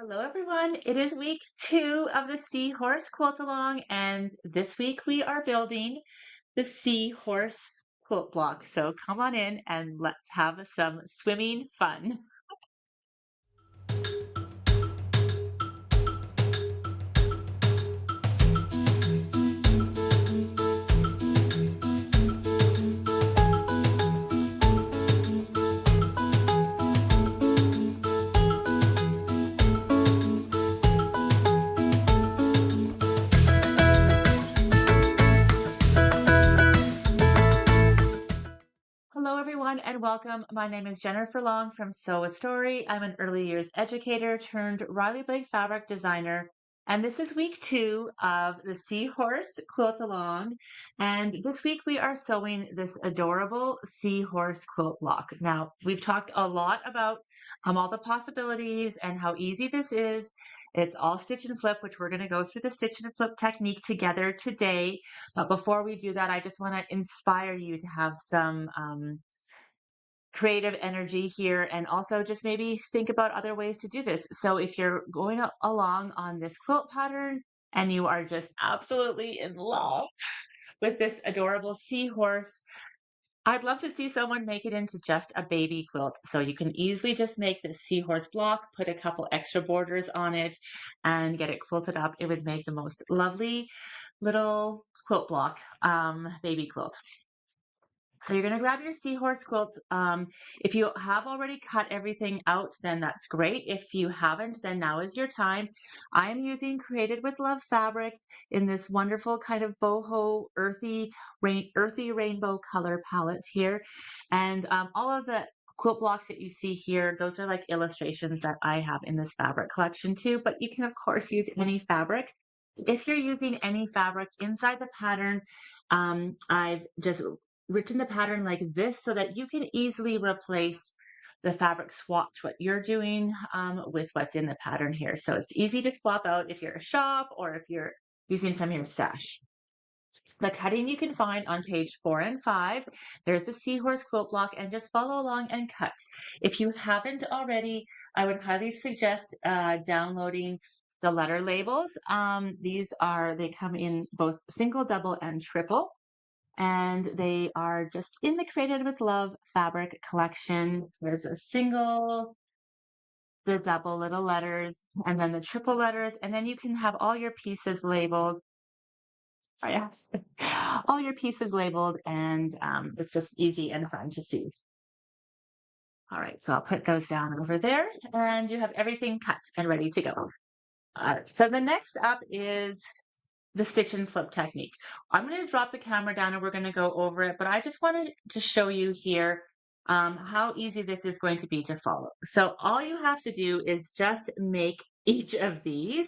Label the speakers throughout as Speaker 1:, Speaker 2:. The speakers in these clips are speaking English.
Speaker 1: Hello, everyone. It is week 2 of the Seahorse quilt along, and this week we are building the Seahorse quilt block. So come on in and let's have some swimming fun. Hello, everyone, and welcome. My name is Jennifer Long from Sew a Story. I'm an early years educator turned Riley Blake fabric designer. And this is week 2 of the Seahorse quilt along. And this week we are sewing this adorable Seahorse quilt block. Now, we've talked a lot about all the possibilities and how easy this is. It's all stitch and flip, which we're going to go through the stitch and flip technique together today. But before we do that, I just want to inspire you to have some creative energy here and also just maybe think about other ways to do this. So if you're going along on this quilt pattern and you are just absolutely in love with this adorable seahorse, I'd love to see someone make it into just a baby quilt. So you can easily just make this seahorse block, put a couple extra borders on it, and get it quilted up. It would make the most lovely little quilt block, baby quilt. So you're going to grab your seahorse quilt. If you have already cut everything out, then that's great. If you haven't, then now is your time. I'm using Created with Love fabric in this wonderful kind of boho earthy rainbow color palette here. And all of the quilt blocks that you see here, those are like illustrations that I have in this fabric collection too, but you can of course use any fabric. If you're using any fabric inside the pattern, I've just written the pattern like this so that you can easily replace the fabric swatch what you're doing with what's in the pattern here. So it's easy to swap out if you're a shop or if you're using from your stash. The cutting you can find on page 4 and 5. There's the seahorse quilt block, and just follow along and cut. If you haven't already, I would highly suggest downloading the letter labels. They come in both single, double, and triple. And they are just in the Created with Love fabric collection. There's a single, the double little letters, and then the triple letters. And then you can have all your pieces labeled. Sorry, all your pieces labeled, and it's just easy and fun to see. All right, so I'll put those down over there, and you have everything cut and ready to go. All right, so the next up is the stitch and flip technique. I'm going to drop the camera down and we're going to go over it, but I just wanted to show you here how easy this is going to be to follow. So all you have to do is just make each of these.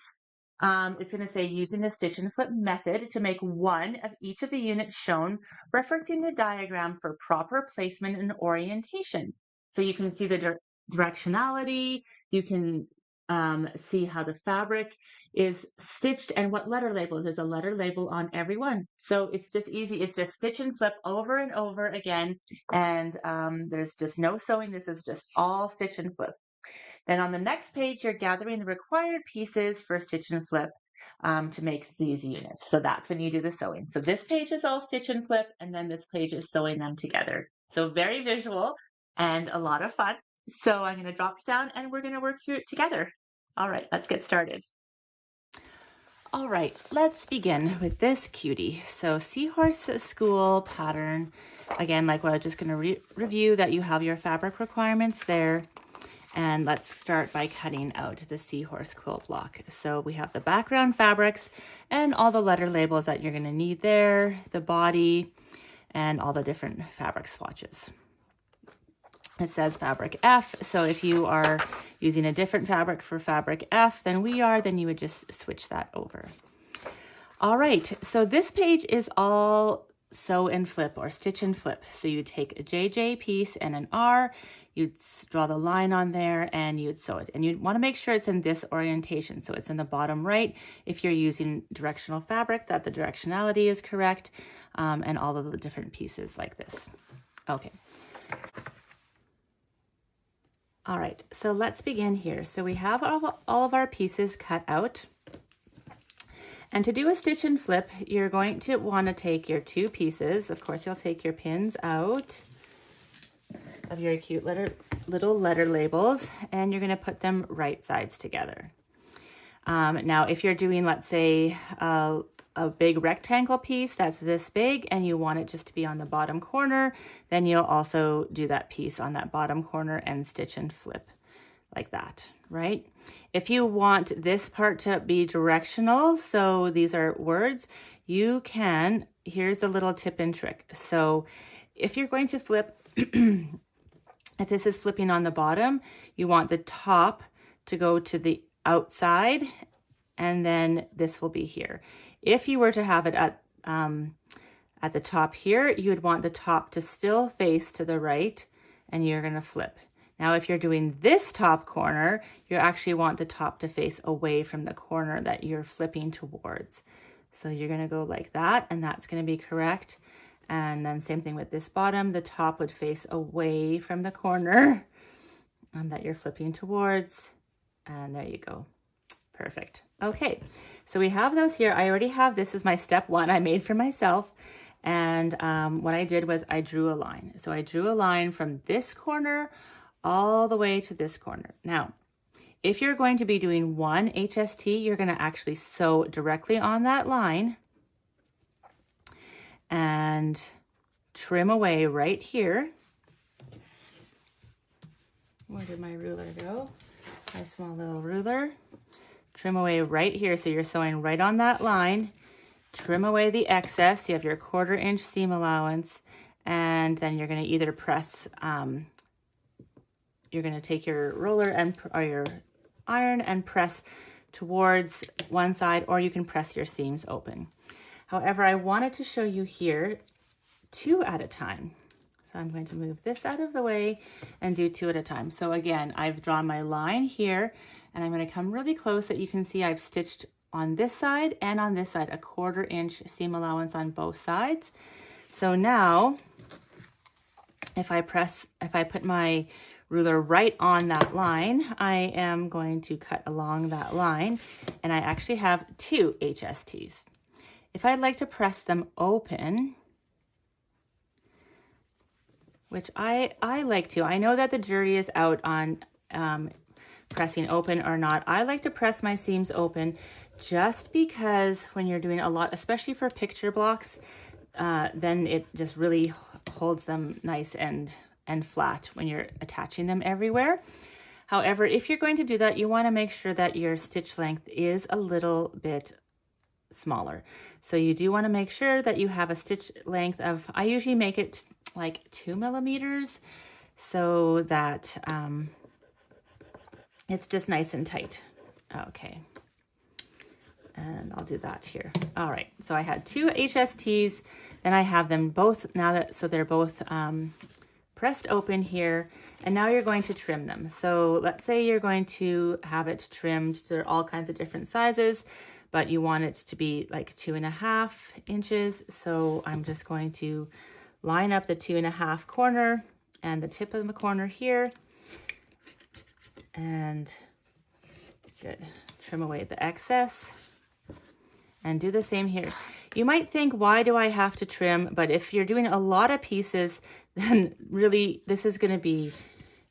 Speaker 1: It's going to say using the stitch and flip method to make one of each of the units shown, referencing the diagram for proper placement and orientation. So you can see the directionality, you can see how the fabric is stitched and what letter labels. There's a letter label on every one. So it's just easy. It's just stitch and flip over and over again. And there's just no sewing. This is just all stitch and flip. Then on the next page, you're gathering the required pieces for stitch and flip to make these units. So that's when you do the sewing. So this page is all stitch and flip, and then this page is sewing them together. So very visual and a lot of fun. So I'm going to drop it down and we're going to work through it together. All right, let's get started. All right, let's begin with this cutie. So Seahorse School pattern. Again, like what I was just going to review, that you have your fabric requirements there. And let's start by cutting out the seahorse quilt block. So we have the background fabrics and all the letter labels that you're going to need there, the body, and all the different fabric swatches. It says fabric F, so if you are using a different fabric for fabric F than we are, then you would just switch that over. All right, so this page is all sew and flip or stitch and flip. So you would take a JJ piece and an R, you'd draw the line on there and you'd sew it. And you'd want to make sure it's in this orientation. So it's in the bottom right. If you're using directional fabric, that the directionality is correct, and all of the different pieces like this. Okay. All right, so let's begin here. So we have all of our pieces cut out. And to do a stitch and flip, you're going to want to take your two pieces. Of course, you'll take your pins out of your cute little letter labels, and you're going to put them right sides together. Now, if you're doing, let's say, a big rectangle piece that's this big and you want it just to be on the bottom corner, then you'll also do that piece on that bottom corner and stitch and flip like that, right? If you want this part to be directional, so these are words, you can, here's a little tip and trick. So if you're going to flip, if this is flipping on the bottom, you want the top to go to the outside, and then this will be here. If you were to have it at the top here, you would want the top to still face to the right, and you're going to flip. Now, if you're doing this top corner, you actually want the top to face away from the corner that you're flipping towards. So you're going to go like that, and that's going to be correct. And then same thing with this bottom, the top would face away from the corner that you're flipping towards. And there you go. Perfect. Okay, so we have those here. I already have, this is my step one I made for myself. And what I did was I drew a line. So I drew a line from this corner all the way to this corner. Now, if you're going to be doing one HST, you're going to actually sew directly on that line and trim away right here. Where did my ruler go? My small little ruler. Trim away right here. So you're sewing right on that line. Trim away the excess. You have your 1/4 inch seam allowance, and then you're going to either press, you're going to take your roller and or your iron and press towards one side, or you can press your seams open. However, I wanted to show you here 2 at a time. So I'm going to move this out of the way and do 2 at a time. So again, I've drawn my line here, and I'm going to come really close so that you can see I've stitched on this side and on this side a 1/4 inch seam allowance on both sides. So now if I put my ruler right on that line, I am going to cut along that line, and I actually have 2 HSTs. If I'd like to press them open, which I like to, I know that the jury is out on pressing open or not. I like to press my seams open just because when you're doing a lot, especially for picture blocks, then it just really holds them nice and flat when you're attaching them everywhere. However, if you're going to do that, you want to make sure that your stitch length is a little bit smaller. So you do want to make sure that you have a stitch length of, I usually make it like 2 millimeters so that it's just nice and tight. Okay. And I'll do that here. All right, so I had 2 HSTs, then I have them both now that, so they're both pressed open here, and now you're going to trim them. So let's say you're going to have it trimmed. There are all kinds of different sizes, but you want it to be like 2.5 inches. So I'm just going to line up the 2.5 corner and the tip of the corner here, and good. Trim away the excess. And do the same here. You might think, why do I have to trim? But if you're doing a lot of pieces, then really this is going to be,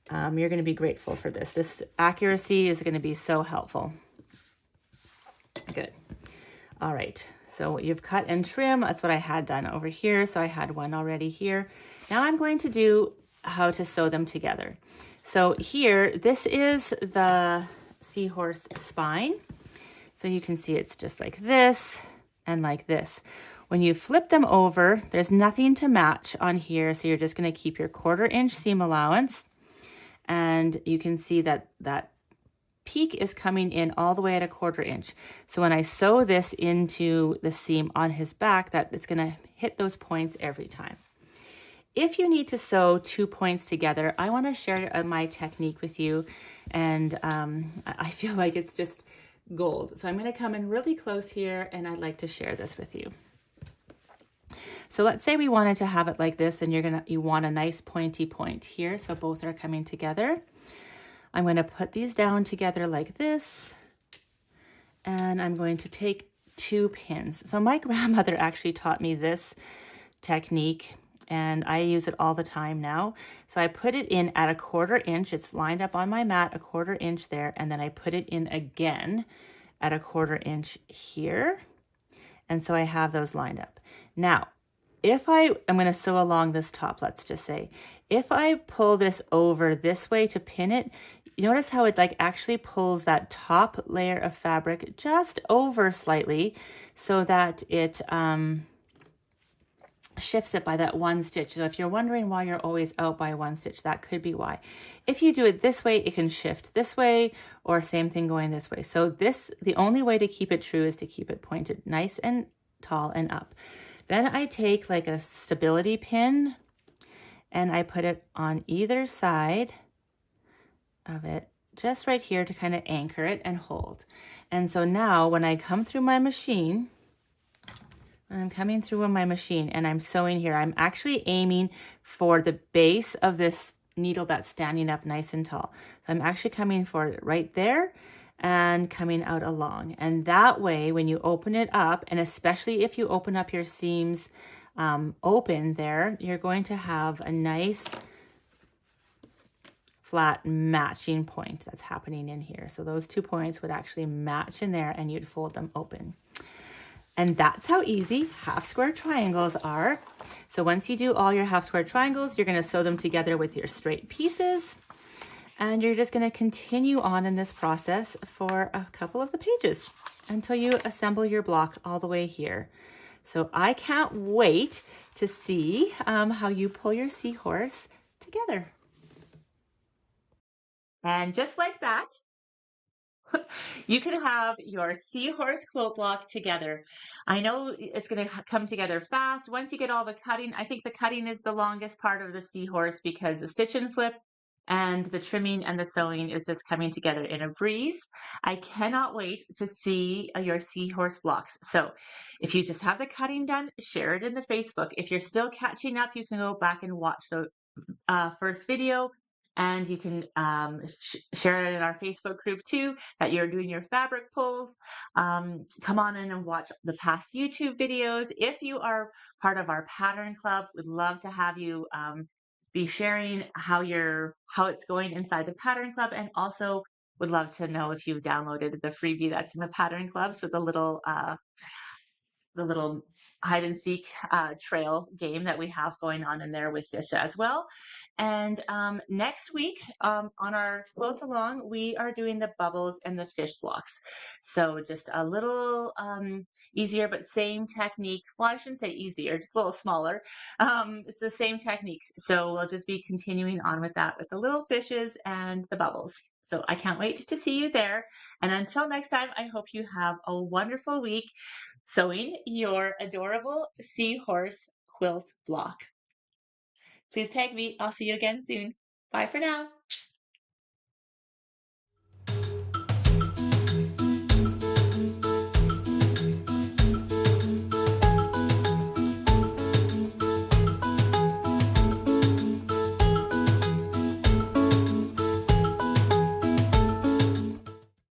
Speaker 1: you're going to be grateful for this. This accuracy is going to be so helpful. Good. All right. So you've cut and trim. That's what I had done over here. So I had one already here. Now I'm going to do how to sew them together. So here, this is the Seahorse spine. So you can see it's just like this and like this. When you flip them over, there's nothing to match on here. So you're just going to keep your 1/4 inch seam allowance. And you can see that that peak is coming in all the way at a 1/4 inch. So when I sew this into the seam on his back, that it's going to hit those points every time. If you need to sew 2 points together, I want to share my technique with you. And I feel like it's just gold. So I'm going to come in really close here, and I'd like to share this with you. So let's say we wanted to have it like this, and you want a nice pointy point here. So both are coming together. I'm going to put these down together like this, and I'm going to take 2 pins. So my grandmother actually taught me this technique, and I use it all the time now. So I put it in at a 1/4 inch. It's lined up on my mat, a 1/4 inch there, and then I put it in again at a 1/4 inch here. And so I have those lined up. Now, if I'm going to sew along this top, let's just say, if I pull this over this way to pin it, you notice how it like actually pulls that top layer of fabric just over slightly so that it shifts it by that 1 stitch. So if you're wondering why you're always out by 1 stitch, that could be why. If you do it this way, it can shift this way, or same thing going this way. So the only way to keep it true is to keep it pointed nice and tall and up. Then I take like a stability pin and I put it on either side of it, just right here to kind of anchor it and hold. And so now when I come through my machine, I'm coming through on my machine and I'm sewing here, I'm actually aiming for the base of this needle that's standing up nice and tall. So I'm actually coming for it right there and coming out along. And that way, when you open it up, and especially if you open up your seams open there, you're going to have a nice flat matching point that's happening in here. So those 2 points would actually match in there and you'd fold them open. And that's how easy half square triangles are. So once you do all your half square triangles, you're going to sew them together with your straight pieces. And you're just going to continue on in this process for a couple of the pages until you assemble your block all the way here. So I can't wait to see how you pull your seahorse together. And just like that, you can have your seahorse quilt block together. I know it's going to come together fast. Once you get all the cutting, I think the cutting is the longest part of the seahorse because the stitch and flip and the trimming and the sewing is just coming together in a breeze. I cannot wait to see your seahorse blocks. So if you just have the cutting done, share it in the Facebook. If you're still catching up, you can go back and watch the first video, and you can share it in our Facebook group too, that you're doing your fabric pulls. Come on in and watch the past YouTube videos. If you are part of our pattern club, we'd love to have you be sharing how it's going inside the pattern club, and also would love to know if you've downloaded the freebie that's in the pattern club. So the little hide and seek trail game that we have going on in there with this as well. And next week on our quilt along, we are doing the bubbles and the fish blocks. So just a little easier, but same technique. Well, I shouldn't say easier, just a little smaller. It's the same techniques. So we'll just be continuing on with that with the little fishes and the bubbles. So I can't wait to see you there. And until next time, I hope you have a wonderful week sewing your adorable seahorse quilt block. Please tag me. I'll see you again soon. Bye for now.